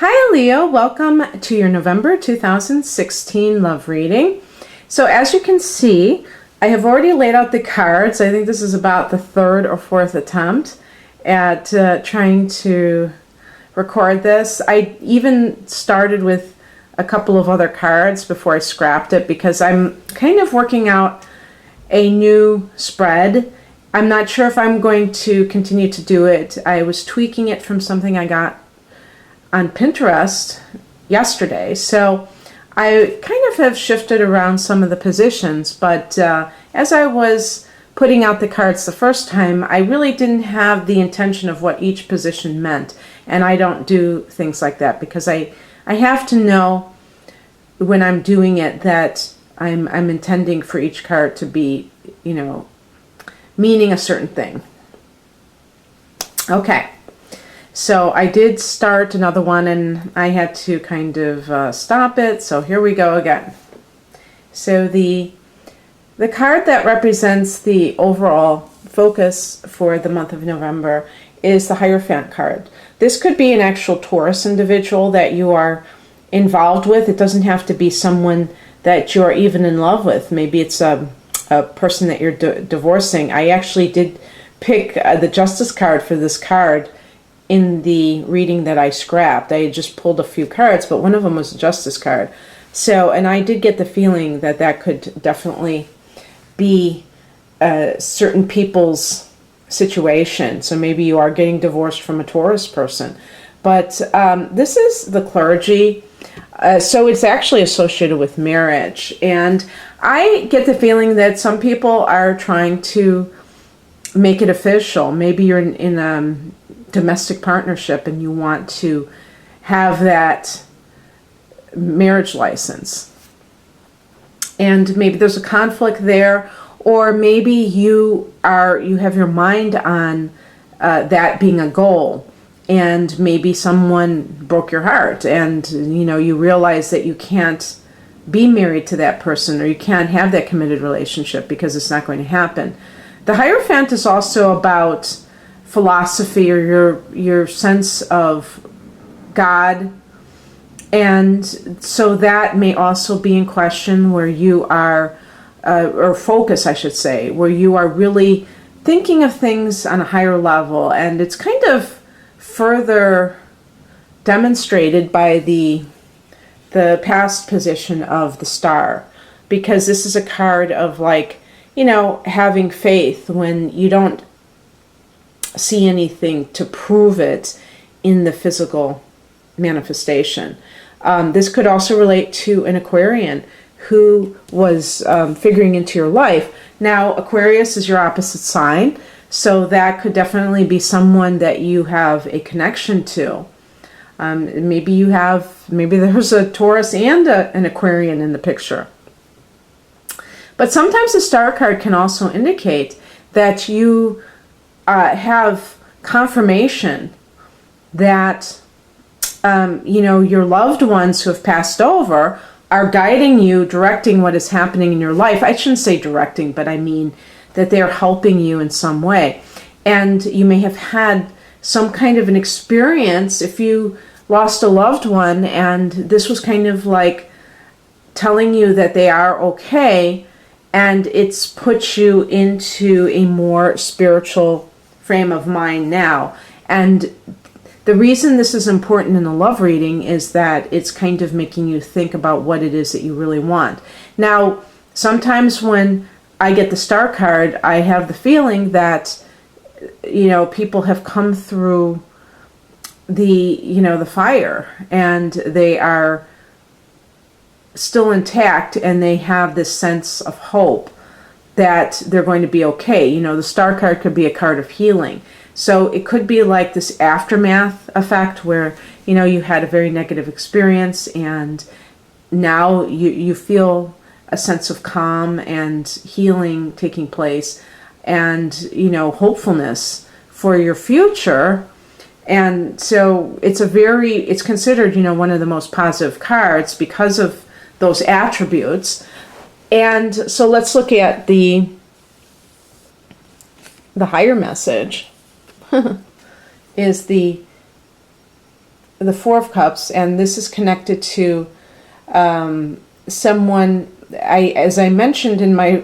Hi Leo, welcome to your November 2016 love reading. So as you can see, I have already laid out the cards. I think this is about the third or fourth attempt at trying to record this. I even started with a couple of other cards before I scrapped it because I'm kind of working out a new spread. I'm not sure if I'm going to continue to do it. I was tweaking it from something I got on Pinterest yesterday, so I kind of have shifted around some of the positions, but as I was putting out the cards the first time, I really didn't have the intention of what each position meant, and I don't do things like that because I have to know when I'm doing it that I'm intending for each card to be, meaning a certain thing. Okay. So I did start another one and I had to kind of stop it. So here we go again. So the card that represents the overall focus for the month of November is the Hierophant card. This could be an actual Taurus individual that you are involved with. It doesn't have to be someone that you're even in love with. Maybe it's a person that you're divorcing. I actually did pick the Justice card for this card in the reading that I scrapped. I had just pulled a few cards, but one of them was a Justice card. So, and I did get the feeling that that could definitely be certain people's situation. So maybe you are getting divorced from a Taurus person. But this is the Clergy. So it's actually associated with marriage. And I get the feeling that some people are trying to make it official. Maybe you're in a domestic partnership and you want to have that marriage license, and maybe there's a conflict there, or maybe you have your mind on that being a goal, and maybe someone broke your heart and you realize that you can't be married to that person, or you can't have that committed relationship because it's not going to happen. The Hierophant is also about philosophy, or your sense of God, and so that may also be in question, where you are or focus, I should say, where you are really thinking of things on a higher level. And it's kind of further demonstrated by the past position of the Star, because this is a card of having faith when you don't see anything to prove it in the physical manifestation. This could also relate to an Aquarian who was figuring into your life. Now, Aquarius is your opposite sign, so that could definitely be someone that you have a connection to. Maybe there's a Taurus and an Aquarian in the picture. But sometimes the Star card can also indicate that you have confirmation that your loved ones who have passed over are guiding you, directing what is happening in your life. I shouldn't say directing, but I mean that they're helping you in some way. And you may have had some kind of an experience if you lost a loved one, and this was kind of like telling you that they are okay, and it's put you into a more spiritual frame of mind now. And the reason this is important in a love reading is that it's kind of making you think about what it is that you really want. Now, sometimes when I get the Star card, I have the feeling that people have come through the fire, and they are still intact, and they have this sense of hope that they're going to be okay. The Star card could be a card of healing. So it could be like this aftermath effect where, you had a very negative experience, and now you feel a sense of calm and healing taking place, and, hopefulness for your future. And so it's considered, one of the most positive cards because of those attributes. And so let's look at the higher message is the the Four of Cups, and this is connected to someone, as I mentioned in my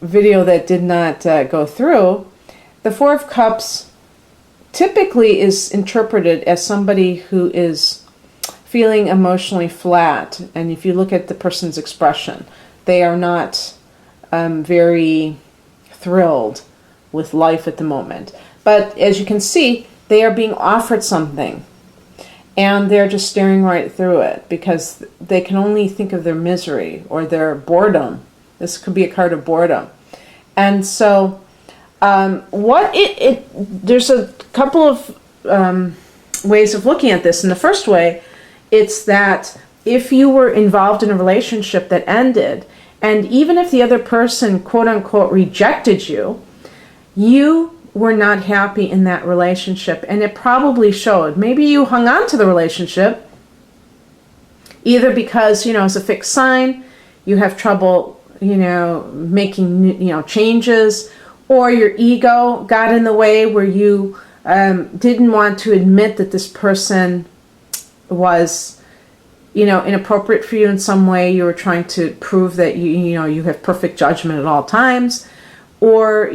video that did not go through, the Four of Cups typically is interpreted as somebody who is feeling emotionally flat. And if you look at the person's expression, they are not very thrilled with life at the moment. But as you can see, they are being offered something, and they're just staring right through it because they can only think of their misery or their boredom. This could be a card of boredom. And so there's a couple of ways of looking at this. And the first way, it's that if you were involved in a relationship that ended, and even if the other person, quote unquote, rejected you, you were not happy in that relationship, and it probably showed. Maybe you hung on to the relationship either because, it's a fixed sign, you have trouble, making, changes, or your ego got in the way where you didn't want to admit that this person was, inappropriate for you in some way. You were trying to prove that you have perfect judgment at all times, or,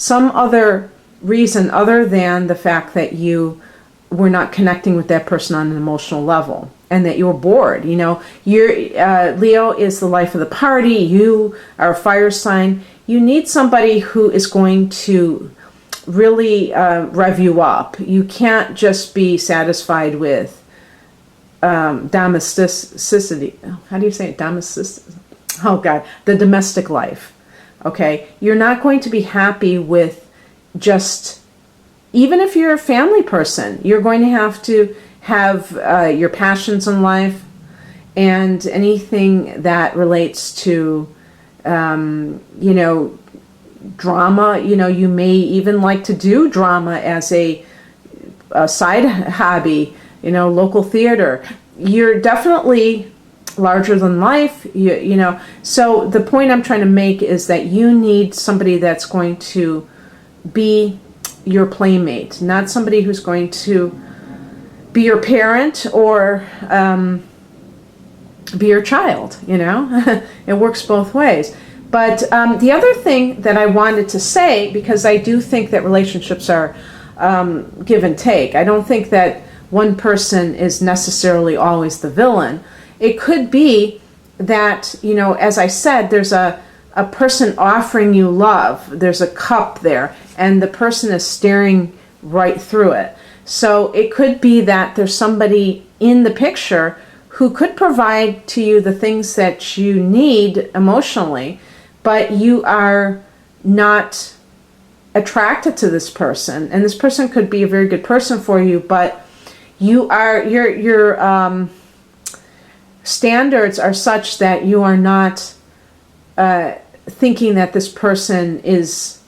some other reason other than the fact that you were not connecting with that person on an emotional level and that you were bored. Leo is the life of the party. You are a fire sign. You need somebody who is going to really rev you up. You can't just be satisfied with domesticity. How do you say it? Domesticity. Oh God, the domestic life. Okay, you're not going to be happy with just, even if you're a family person, you're going to have your passions in life and anything that relates to, drama. You may even like to do drama as a side hobby, local theater. You're definitely larger than life, so the point I'm trying to make is that you need somebody that's going to be your playmate, not somebody who's going to be your parent or be your child. It works both ways. But the other thing that I wanted to say, because I do think that relationships are give and take. I don't think that one person is necessarily always the villain. It could be that, as I said, there's a person offering you love. There's a cup there, and the person is staring right through it. So it could be that there's somebody in the picture who could provide to you the things that you need emotionally, but you are not attracted to this person. And this person could be a very good person for you, but your standards are such that you are not thinking that this person is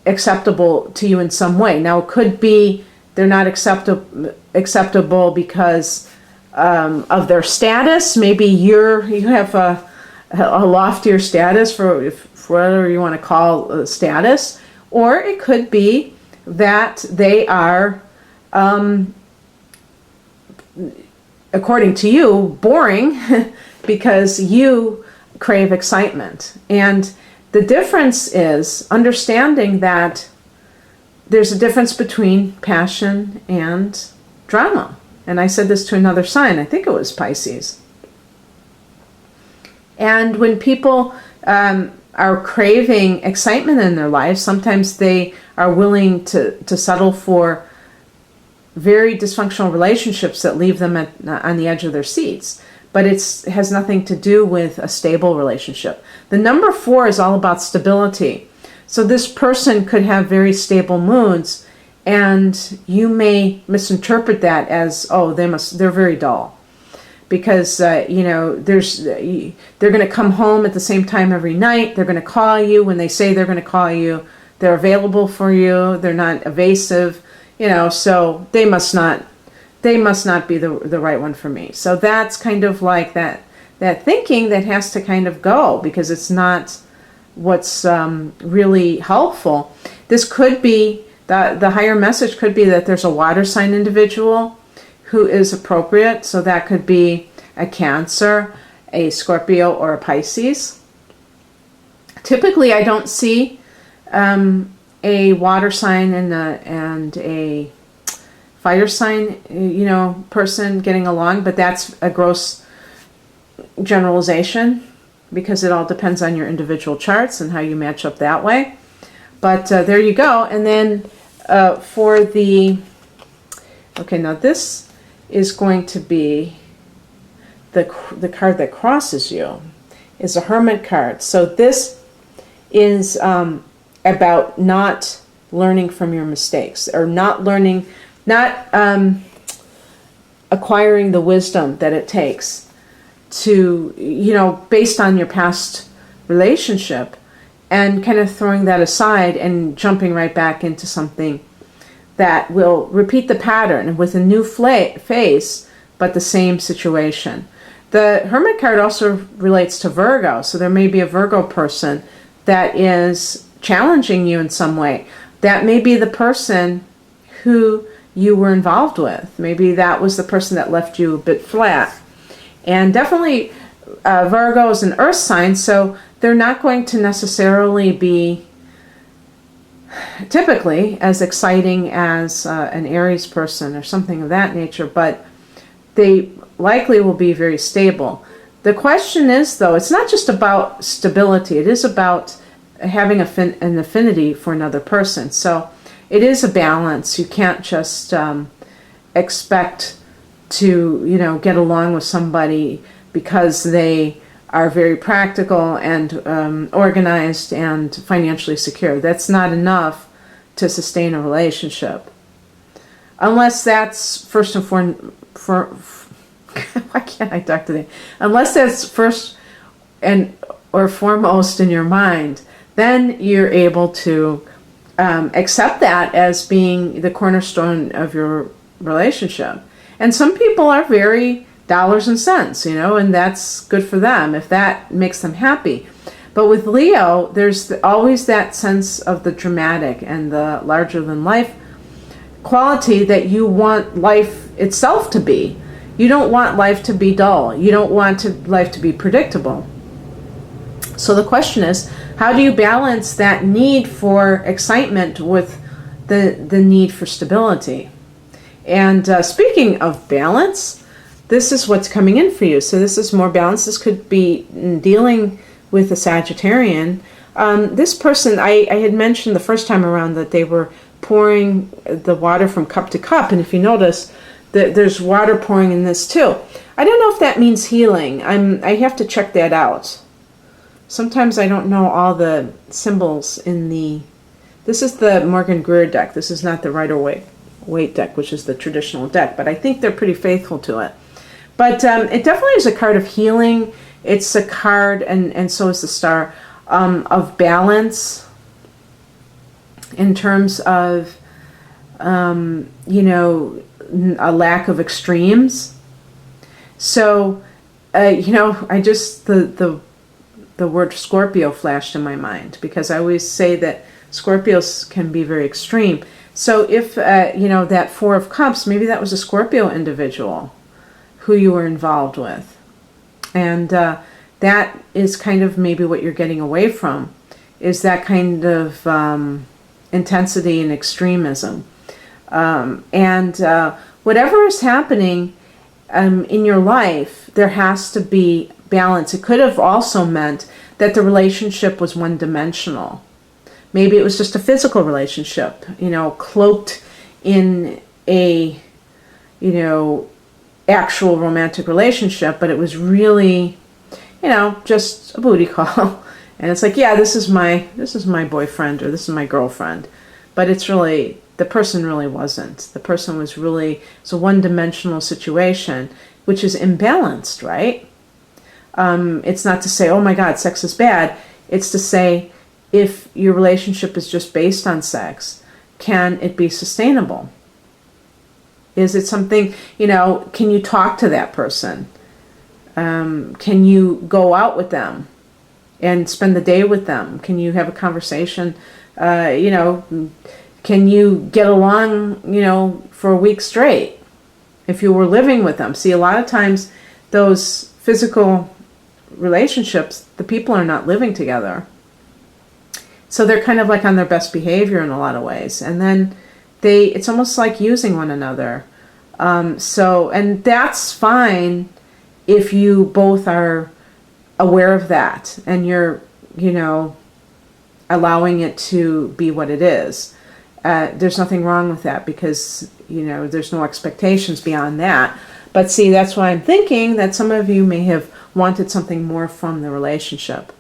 acceptable to you in some way. Now, it could be they're not acceptable because of their status. Maybe you have a loftier status for whatever you want to call status, or it could be that they are, according to you, boring because you crave excitement. And the difference is understanding that there's a difference between passion and drama. And I said this to another sign, I think it was Pisces. And when people are craving excitement in their lives, sometimes they are willing to settle for very dysfunctional relationships that leave them on the edge of their seats. But it has nothing to do with a stable relationship. The number 4 is all about stability. So this person could have very stable moods, and you may misinterpret that as, oh, they're very dull. Because, they're going to come home at the same time every night. They're going to call you. When they say they're going to call you, they're available for you. They're not evasive, so they must not be the right one for me. So that's kind of like that thinking that has to kind of go, because it's not what's really helpful. This could be The higher message could be that there's a water sign individual who is appropriate. So that could be a Cancer, a Scorpio, or a Pisces. Typically, I don't see a water sign and a fire sign, person getting along, but that's a gross generalization because it all depends on your individual charts and how you match up that way. But there you go. And then for the, okay, now this is going to be the card that crosses you is a Hermit card. So this is about not learning from your mistakes, or not acquiring the wisdom that it takes to, based on your past relationship, and kind of throwing that aside and jumping right back into something that will repeat the pattern with a new face, but the same situation. The Hermit card also relates to Virgo, so there may be a Virgo person that is challenging you in some way. That may be the person who you were involved with. Maybe that was the person that left you a bit flat. And definitely Virgo is an earth sign, so they're not going to necessarily be typically as exciting as an Aries person or something of that nature, but they likely will be very stable. The question is, though, it's not just about stability. It is about having an affinity for another person. So it is a balance. You can't just expect to, get along with somebody because they are very practical and organized and financially secure. That's not enough to sustain a relationship. Unless that's first and why can't I talk today? Unless that's first or foremost in your mind, then you're able to accept that as being the cornerstone of your relationship. And some people are very dollars and cents, and that's good for them if that makes them happy. But with Leo, there's always that sense of the dramatic and the larger than life quality that you want life itself to be. You don't want life to be dull. You don't want life to be predictable. So the question is, how do you balance that need for excitement with the need for stability? And speaking of balance, this is what's coming in for you. So this is more balance. This could be dealing with a Sagittarian. This person, I had mentioned the first time around that they were pouring the water from cup to cup. And if you notice, there's water pouring in this too. I don't know if that means healing. I have to check that out. Sometimes I don't know all the symbols in the... This is the Morgan Greer deck. This is not the Rider-Waite deck, which is the traditional deck. But I think they're pretty faithful to it. But it definitely is a card of healing. It's a card, and so is the star, of balance in terms of, a lack of extremes. So, I just, the word Scorpio flashed in my mind because I always say that Scorpios can be very extreme. So if, that Four of Cups, maybe that was a Scorpio individual who you were involved with. And that is kind of maybe what you're getting away from, is that kind of intensity and extremism. Whatever is happening in your life, there has to be balance. It could have also meant that the relationship was one-dimensional. Maybe it was just a physical relationship, cloaked in a, actual romantic relationship, but it was really, just a booty call. And it's like, yeah, this is my boyfriend or this is my girlfriend. But it's really, the person really wasn't. The person was really, it's a one-dimensional situation, which is imbalanced, right? It's not to say, oh my God, sex is bad. It's to say, if your relationship is just based on sex, can it be sustainable? Is it something, can you talk to that person? Can you go out with them and spend the day with them? Can you have a conversation? Can Can you get along, for a week straight if you were living with them? See, a lot of times those physical relationships, the people are not living together. So they're kind of like on their best behavior in a lot of ways. And then it's almost like using one another. And that's fine if you both are aware of that and you're, allowing it to be what it is. There's nothing wrong with that because, there's no expectations beyond that. But see, that's why I'm thinking that some of you may have wanted something more from the relationship.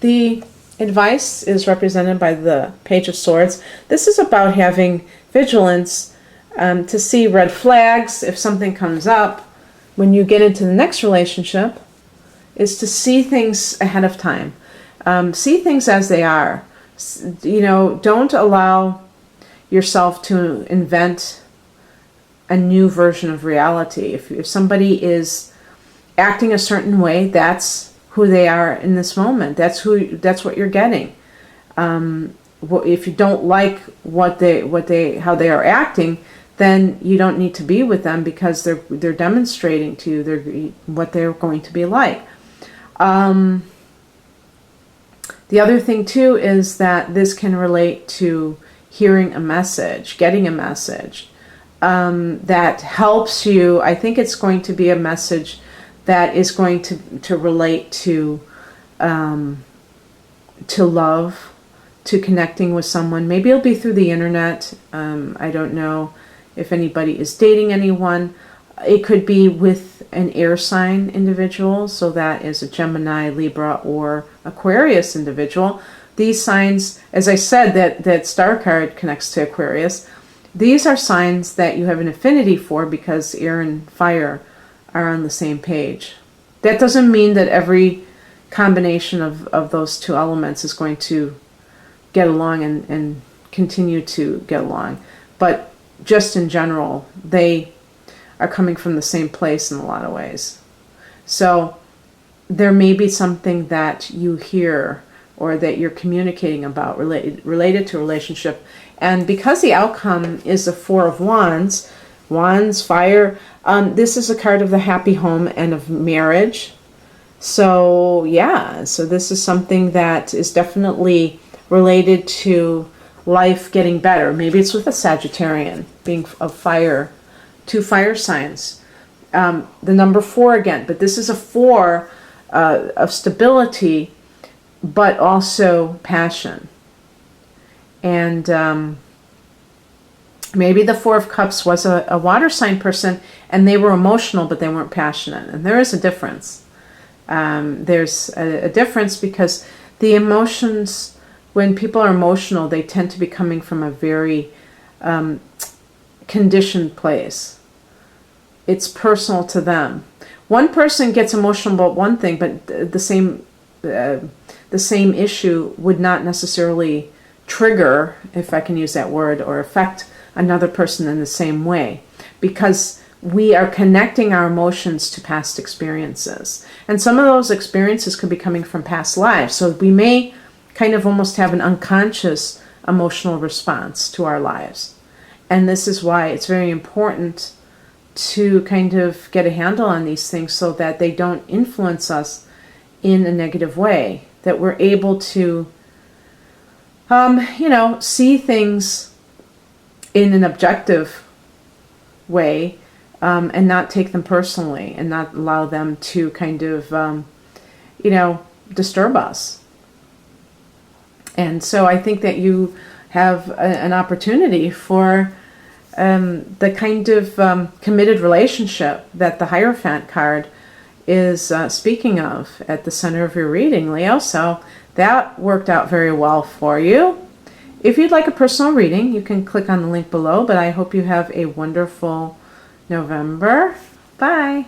The advice is represented by the Page of Swords. This is about having vigilance to see red flags if something comes up when you get into the next relationship, is to see things ahead of time. See things as they are. Don't allow yourself to invent a new version of reality. If somebody is acting a certain way, that's who they are in this moment. That's what you're getting. If you don't like how they are acting, then you don't need to be with them because they're demonstrating to you what they're going to be like. The other thing too is that this can relate to hearing a message, getting a message that helps you. I think it's going to be a message that is going to relate to love, to connecting with someone. Maybe it'll be through the internet. I don't know if anybody is dating anyone. It could be with an air sign individual, so that is a Gemini, Libra, or Aquarius individual. These signs, as I said, that star card connects to Aquarius. These are signs that you have an affinity for because air and fire are on the same page. That doesn't mean that every combination of those two elements is going to get along and continue to get along. But just in general, they are coming from the same place in a lot of ways. So there may be something that you hear or that you're communicating about related to a relationship. And because the outcome is the Four of Wands, fire, this is a card of the happy home and of marriage. So yeah, so this is something that is definitely related to life getting better. Maybe it's with a Sagittarian, being of fire, 2 fire signs. The number 4 again, but this is a 4 of stability, but also passion. And maybe the 4 of Cups was a water sign person, and they were emotional, but they weren't passionate. And there is a difference. There's a difference because the emotions, when people are emotional, they tend to be coming from a very conditioned place. It's personal to them. One person gets emotional about one thing, but the same issue would not necessarily trigger, if I can use that word, or affect another person in the same way, because we are connecting our emotions to past experiences. And some of those experiences could be coming from past lives. So we may kind of almost have an unconscious emotional response to our lives. And this is why it's very important to kind of get a handle on these things so that they don't influence us in a negative way, that we're able to, see things in an objective way, and not take them personally and not allow them to kind of, disturb us. And so I think that you have an opportunity for the kind of committed relationship that the Hierophant card is speaking of at the center of your reading, Leo. So that worked out very well for you. If you'd like a personal reading, you can click on the link below, but I hope you have a wonderful November. Bye.